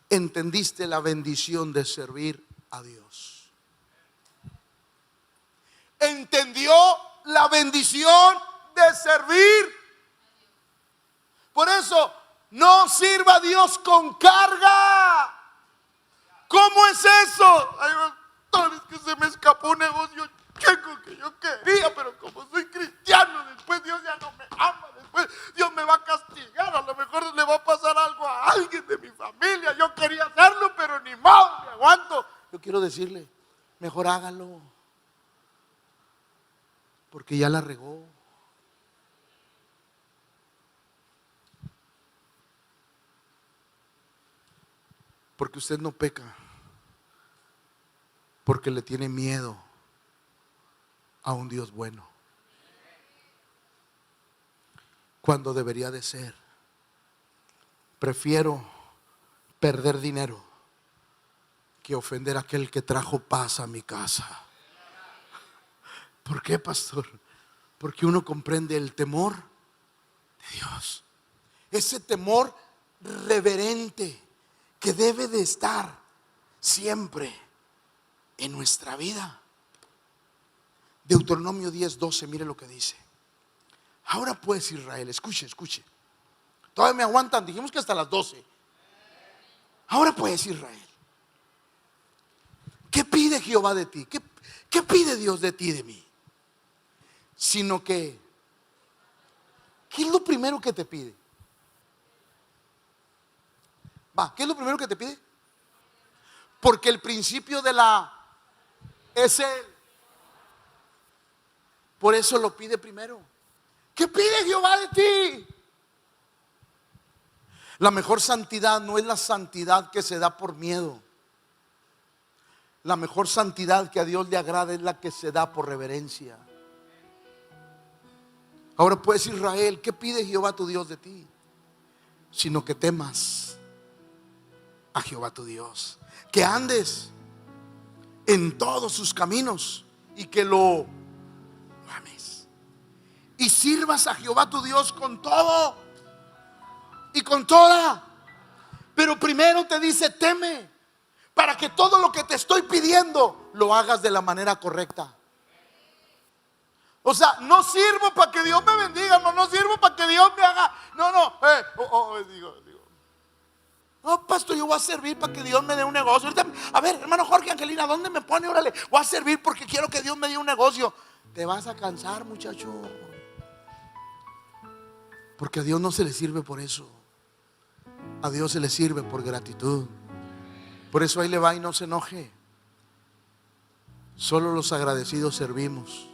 entendiste la bendición de servir a Dios. Entendió la bendición de servir. Por eso, no sirva a Dios con carga. ¿Cómo es eso? Ay, pastor, es que se me escapó un negocio checo que yo quería, pero como soy cristiano, después Dios ya no me ama, después Dios me va a castigar, a lo mejor le va a pasar algo a alguien de mi familia. Yo quería hacerlo, pero ni modo, me aguanto. Yo quiero decirle, mejor hágalo, porque ya la regó. Porque usted no peca porque le tiene miedo a un Dios bueno, cuando debería de ser: prefiero perder dinero que ofender a aquel que trajo paz a mi casa. ¿Por qué, pastor? Porque uno comprende el temor de Dios, ese temor reverente que debe de estar siempre en nuestra vida. Deuteronomio 10:12, mire lo que dice. Ahora pues, Israel, escuche. Todavía me aguantan, dijimos que hasta las 12. Ahora pues, Israel, ¿qué pide Jehová de ti? ¿Qué pide Dios de ti y de mí? Sino que, ¿qué es lo primero que te pide? ¿Qué es lo primero que te pide? Porque el principio de es Él. Por eso lo pide primero. ¿Qué pide Jehová de ti? La mejor santidad no es la santidad que se da por miedo. La mejor santidad que a Dios le agrada es la que se da por reverencia. Ahora pues, Israel, ¿qué pide Jehová tu Dios de ti? Sino que temas a Jehová tu Dios, que andes en todos sus caminos y que lo ames. y sirvas a Jehová tu Dios con todo y con toda. Pero primero te dice: teme, para que todo lo que te estoy pidiendo lo hagas de la manera correcta. O sea, no sirvo para que Dios me bendiga, no sirvo para que Dios me haga. Digo. No, pastor, yo voy a servir para que Dios me dé un negocio. Ahorita, a ver, hermano Jorge, Angelina, ¿dónde me pone? Órale, voy a servir porque quiero que Dios me dé un negocio. Te vas a cansar, muchacho. Porque a Dios no se le sirve por eso. A Dios se le sirve por gratitud. Por eso ahí le va y no se enoje. Solo los agradecidos servimos.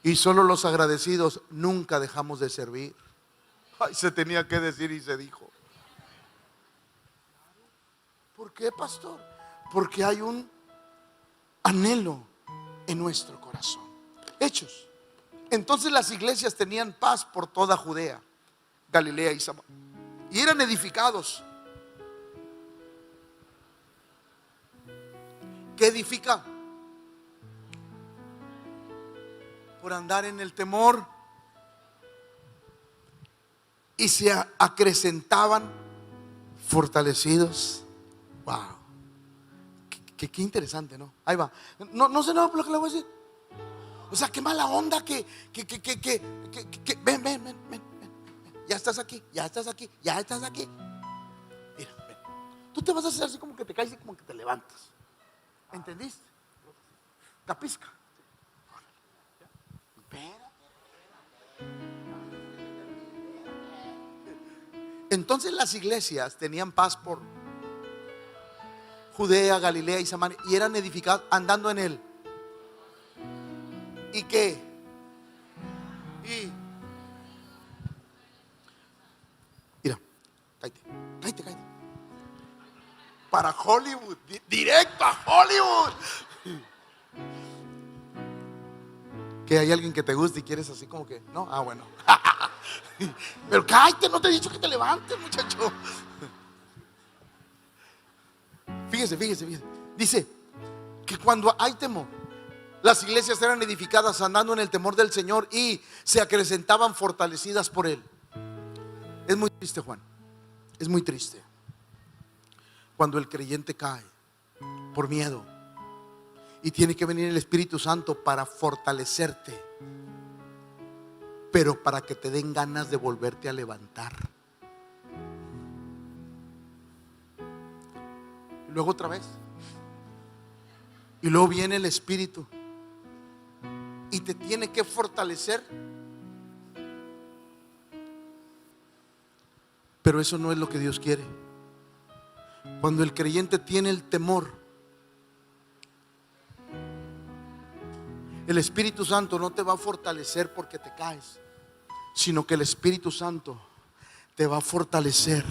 Y solo los agradecidos nunca dejamos de servir. Ay, se tenía que decir y se dijo. ¿Por qué, pastor? Porque hay un anhelo en nuestro corazón. Hechos. Entonces las iglesias tenían paz por toda Judea, Galilea y Samaria, y eran edificados. ¿Qué edifica? Por andar en el temor. Y se acrecentaban fortalecidos. Wow. Qué interesante, ¿no? Ahí va. No sé nada por lo que le voy a decir. O sea, qué mala onda que ven. Ya estás aquí. Mira, ven. Tú te vas a hacer así como que te caes y como que te levantas. ¿Entendiste? Capizca. Entonces las iglesias tenían paz por Judea, Galilea y Samaria, y eran edificados andando en él. ¿Y qué? Mira, cállate. Para Hollywood, directo a Hollywood. Que hay alguien que te guste y quieres así como que, ¿no? Ah, bueno. Pero cállate, no te he dicho que te levantes, muchacho. Fíjese. Dice que cuando hay temor, las iglesias eran edificadas andando en el temor del Señor y se acrecentaban fortalecidas por Él. Es muy triste, Juan. Es muy triste cuando el creyente cae por miedo y tiene que venir el Espíritu Santo para fortalecerte, pero para que te den ganas de volverte a levantar. Y luego otra vez. Y luego viene el Espíritu y te tiene que fortalecer. Pero eso no es lo que Dios quiere. Cuando el creyente tiene el temor, el Espíritu Santo no te va a fortalecer porque te caes, sino que el Espíritu Santo te va a fortalecer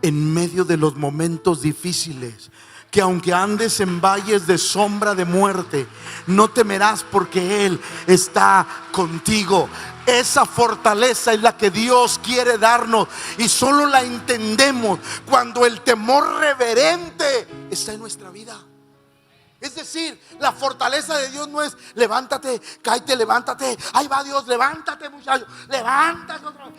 en medio de los momentos difíciles. Que aunque andes en valles de sombra de muerte, no temerás porque Él está contigo. Esa fortaleza es la que Dios quiere darnos y solo la entendemos cuando el temor reverente está en nuestra vida. Es decir, la fortaleza de Dios no es levántate, cállate, levántate. Ahí va Dios, levántate, muchacho, levántate otra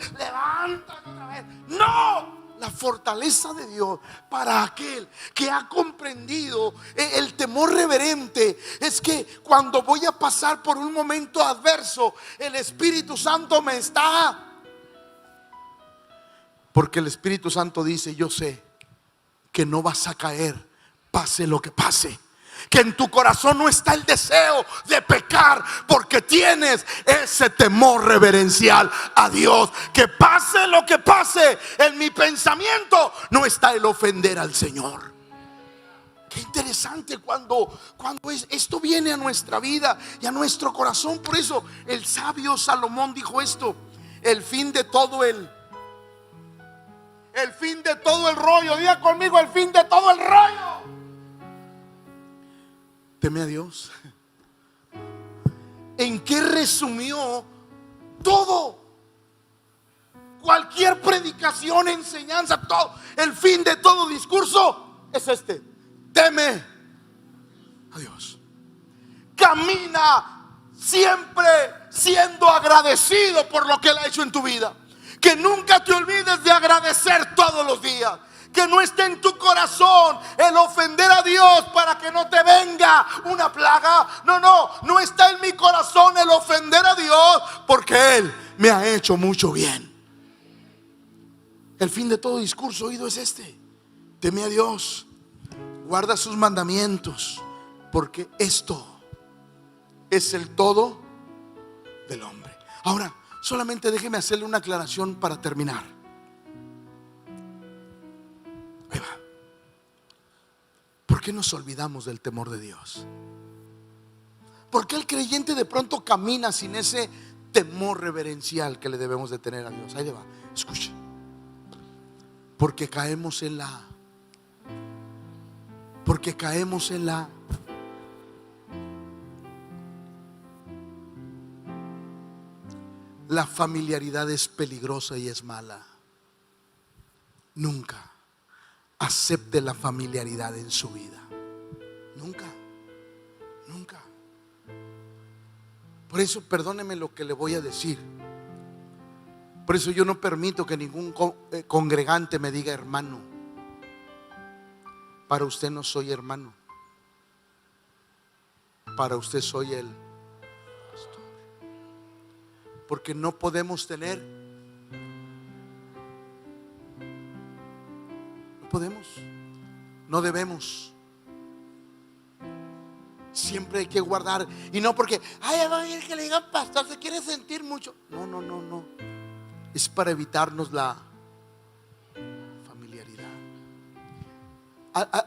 vez. No, la fortaleza de Dios para aquel que ha comprendido el temor reverente es que cuando voy a pasar por un momento adverso, el Espíritu Santo me está. Porque el Espíritu Santo dice: yo sé que no vas a caer, pase lo que pase. Que en tu corazón no está el deseo de pecar, porque tienes ese temor reverencial a Dios. Que pase lo que pase, en mi pensamiento no está el ofender al Señor. Qué interesante cuando esto viene a nuestra vida y a nuestro corazón. Por eso el sabio Salomón dijo esto: el fin de todo el rollo. Diga conmigo: el fin de todo el rollo. Teme a Dios. ¿En qué resumió todo? Cualquier predicación, enseñanza, todo. El fin de todo discurso es este: teme a Dios. Camina siempre siendo agradecido por lo que Él ha hecho en tu vida. Que nunca te olvides de agradecer todos los días. Que no esté en tu corazón el ofender a Dios para que no te venga una plaga. No está en mi corazón el ofender a Dios, porque Él me ha hecho mucho bien. El fin de todo discurso oído es este: teme a Dios, guarda sus mandamientos, porque esto es el todo del hombre. Ahora, solamente déjeme hacerle una aclaración para terminar. Ahí va. ¿Por qué nos olvidamos del temor de Dios? ¿Por qué el creyente de pronto camina sin ese temor reverencial que le debemos de tener a Dios? Ahí le va, escuche. Porque caemos en la familiaridad es peligrosa y es mala. Nunca acepte la familiaridad en su vida. Nunca. Por eso, perdóneme lo que le voy a decir. Por eso yo no permito que ningún congregante me diga hermano. Para usted no soy hermano. Para usted soy el pastor. Porque no podemos tener, no debemos. Siempre hay que guardar. Y no porque, ay, va a ir que le digan pastor, se quiere sentir mucho. No. Es para evitarnos la familiaridad.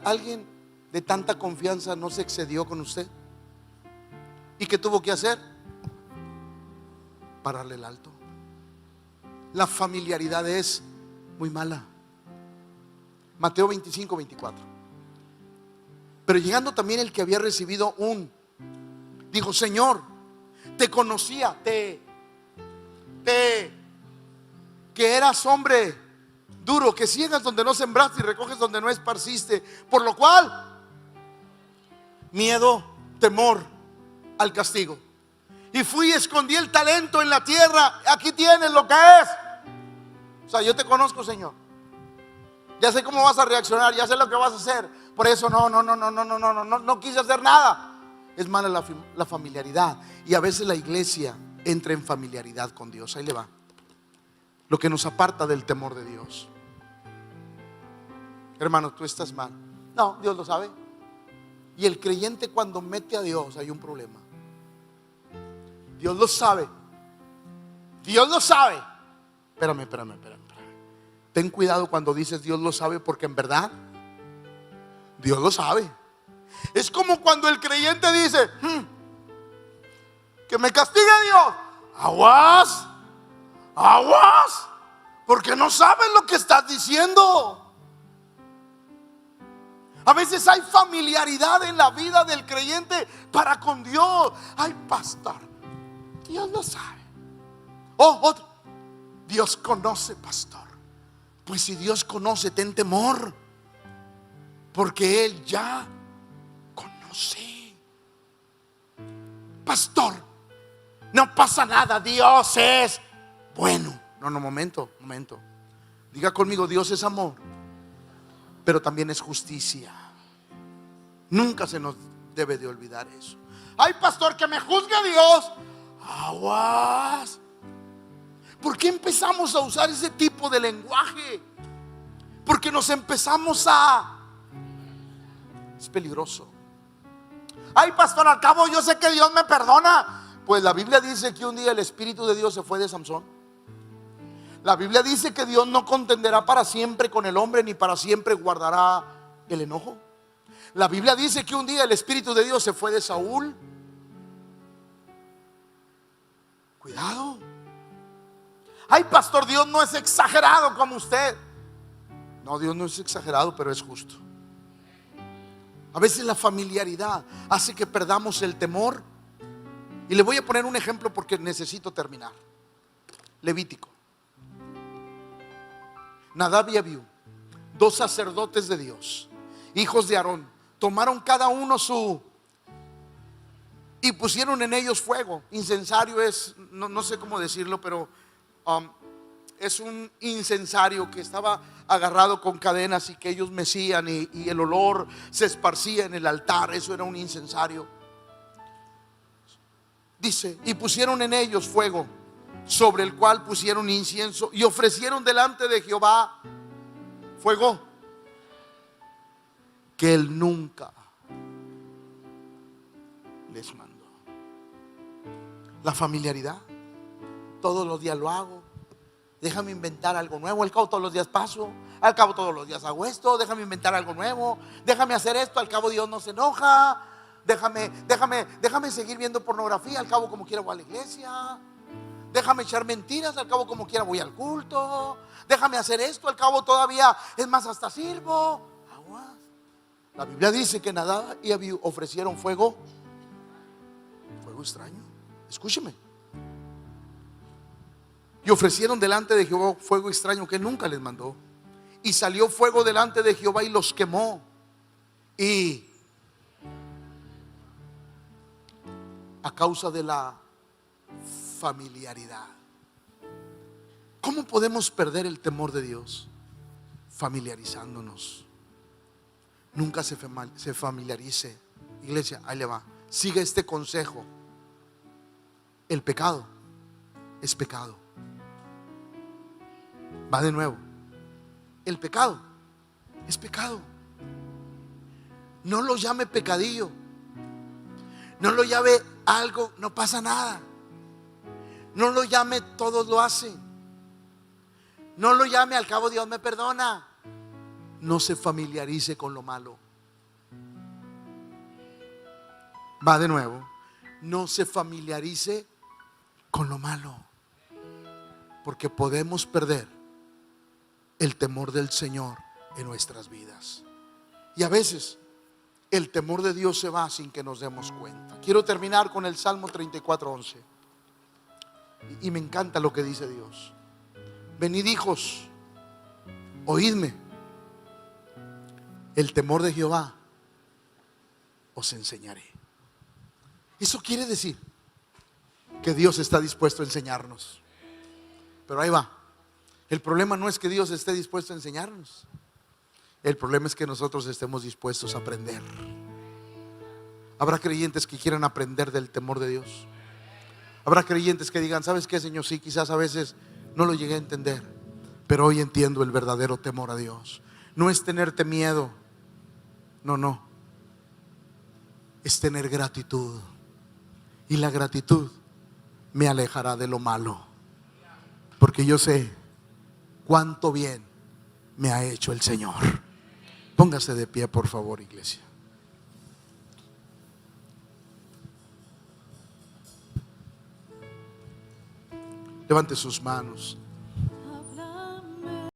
¿Alguien de tanta confianza no se excedió con usted? ¿Y qué tuvo que hacer? Pararle el alto. La familiaridad es muy mala. Mateo 25-24. Pero llegando también el que había recibido dijo: Señor, te conocía, que eras hombre duro, que ciegas donde no sembraste y recoges donde no esparciste, por lo cual miedo, temor al castigo. Y fui y escondí el talento en la tierra. Aquí tienes lo que es. O sea, yo te conozco, Señor. Ya sé cómo vas a reaccionar, ya sé lo que vas a hacer. Por eso no quise hacer nada. Es mala la familiaridad. Y a veces la iglesia entra en familiaridad con Dios. Ahí le va. Lo que nos aparta del temor de Dios. Hermano, tú estás mal. No, Dios lo sabe. Y el creyente, cuando mete a Dios, hay un problema. Dios lo sabe. Espérame. Ten cuidado cuando dices Dios lo sabe, porque en verdad Dios lo sabe. Es como cuando el creyente dice que me castigue Dios. Aguas, porque no sabes lo que estás diciendo. A veces hay familiaridad en la vida del creyente para con Dios. Ay, pastor, Dios lo sabe. Dios conoce, pastor. Pues si Dios conoce, ten temor, porque Él ya conoce. Pastor, no pasa nada, Dios es bueno. No, momento. Diga conmigo: Dios es amor, pero también es justicia. Nunca se nos debe de olvidar eso. Ay, pastor, que me juzgue Dios. Aguas. ¿Por qué empezamos a usar ese tipo de lenguaje? Porque nos empezamos es peligroso. Ay, pastor, al cabo yo sé que Dios me perdona. Pues la Biblia dice que un día el Espíritu de Dios se fue de Samsón. La Biblia dice que Dios no contenderá para siempre con el hombre, ni para siempre guardará el enojo. La Biblia dice que un día el Espíritu de Dios se fue de Saúl. Cuidado. Ay, pastor, Dios no es exagerado como usted. No, Dios no es exagerado, pero es justo. A veces la familiaridad hace que perdamos el temor. Y le voy a poner un ejemplo porque necesito terminar. Levítico. Nadab y Abiú, 2 sacerdotes de Dios, hijos de Aarón, tomaron cada uno su y pusieron en ellos fuego. Incensario es, no sé cómo decirlo, pero es un incensario que estaba agarrado con cadenas y que ellos mecían, y el olor se esparcía en el altar. Eso era un incensario. Dice, y pusieron en ellos fuego, sobre el cual pusieron incienso, y ofrecieron delante de Jehová fuego que él nunca les mandó. La familiaridad, todos los días lo hago. Déjame inventar algo nuevo. Al cabo todos los días paso. Al cabo todos los días hago esto. Déjame inventar algo nuevo. Déjame hacer esto. Al cabo Dios no se enoja. Déjame seguir viendo pornografía. Al cabo como quiera voy a la iglesia. Déjame echar mentiras. Al cabo como quiera voy al culto. Déjame hacer esto. Al cabo todavía, es más, hasta sirvo. Aguas. La Biblia dice que nada y ofrecieron fuego extraño. Escúcheme. Y ofrecieron delante de Jehová fuego extraño que nunca les mandó. Y salió fuego delante de Jehová y los quemó. Y a causa de la familiaridad. ¿Cómo podemos perder el temor de Dios? Familiarizándonos. Nunca se familiarice. Iglesia, ahí le va. Siga este consejo. El pecado es pecado. Va de nuevo. El pecado es pecado. No lo llame pecadillo. No lo llame algo, no pasa nada. No lo llame todos lo hacen. No lo llame al cabo Dios me perdona. No se familiarice con lo malo. Va de nuevo. No se familiarice con lo malo, porque podemos perder el temor del Señor en nuestras vidas. Y a veces el temor de Dios se va sin que nos demos cuenta. Quiero terminar con el Salmo 34:11. Y me encanta lo que dice Dios. Venid, hijos, oídme. El temor de Jehová os enseñaré. Eso quiere decir que Dios está dispuesto a enseñarnos. Pero ahí va. El problema no es que Dios esté dispuesto a enseñarnos. El problema es que nosotros estemos dispuestos a aprender. Habrá creyentes que quieran aprender del temor de Dios. Habrá creyentes que digan, ¿sabes qué, Señor? Sí, quizás a veces no lo llegué a entender, pero hoy entiendo el verdadero temor a Dios. No es tenerte miedo. No. Es tener gratitud. Y la gratitud me alejará de lo malo, porque yo sé cuánto bien me ha hecho el Señor. Póngase de pie, por favor, iglesia. Levante sus manos.